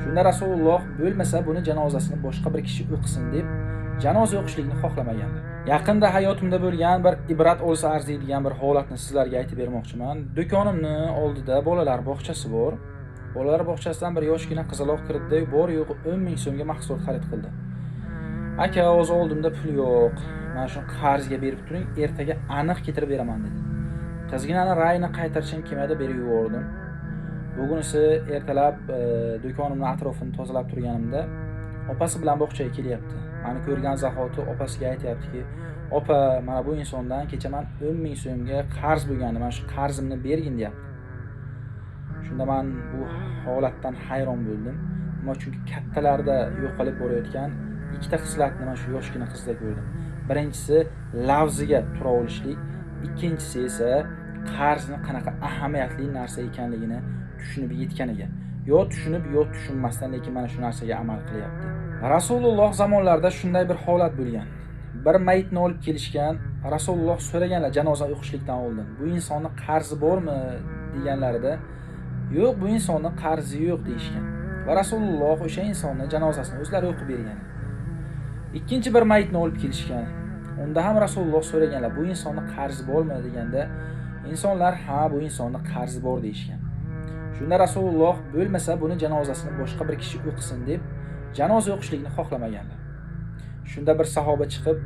Shunda Rasululloh bo'lmasa buni janozasini boshqa bir kishi o'qisin deb janoza o'qishlikni xohlamaganlar. Yaqinda hayotimda bo'lgan bir ibrat olsa arziydigan bir holatni sizlarga aytib bermoqchiman. Do'konimni oldida bolalar bog'chasi bor. Bolalar bog'chasidan bir yoshgina qizaloq kirdi, bor yo'q 10 ming so'mga mahsulot xarid qildi. Aka, o'z oldimda pul yo'q. Mana shuni qarzga berib turing, ertaga aniq ketirib beraman dedi. Qizginani rayini qaytarishim kelmadi, berib yubordim. Bugunisi ertalab do'konimning atrofini tozalab turganimda opasi bilan bog'chaga kelyapti. Meni ko'rgan zahoti opasiga aytayaptiki, "Opa, mana bu insondan kecha men 10 ming so'mga qarz bo'lgandi, mana shu qarzimni bergin" deyapti. Shunda men bu holatdan hayron bo'ldim. Nima chunki kattalarda yo'qolib borayotgan ikkita xislatni men shu yoshgina qizda ko'rdim. Birinchisi lavziga tura olishlik, ikkinchisi esa qarzni qanaqa ahamiyatli narsa ekanligini tushunib yetganiga. Yo tushunib, yo tushunmasdan lekin mana shu narsaga amal qilyapti. Rasululloh zamonlarida shunday bir holat bo'lgan. Bir mayitni olib kelishgan, Rasululloh so'raganlar janoza o'qishlikdan oldin. Bu insonning qarzi bormi deganlarida, yo'q, bu insonning qarzi yo'q deyishgan. Va Rasululloh o'sha insonning janozasini o'zlari o'qib bergan. Ikkinchi bir mayitni olib kelishgan. Unda ham Rasululloh so'raganlar, bu insonning qarzi bormi deganda, insonlar ha, bu insonning qarzi bor deyishgan. Shunda Rasululloh bo'lmasa buni janozasini boshqa bir kishi o'qisin deb janoza o'qishlikni xohlamaganlar. Shunda bir sahoba chiqib,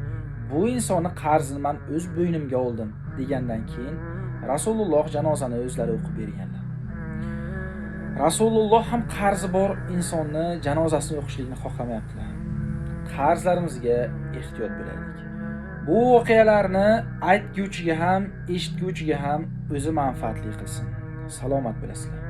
bu insonning qarzini men o'z bo'ynimga oldim degandan keyin Rasululloh janozani o'zlari o'qib berganlar. Rasululloh ham qarzi bor insonni janozasini o'qishlikni xohlamayaptilar. Qarzlarimizga ehtiyot bo'laylik. Bu voqealarni aytguvchiga ham, eshitguvchiga ham o'zi manfaatli qilsin. Salomat bo'lasizlar.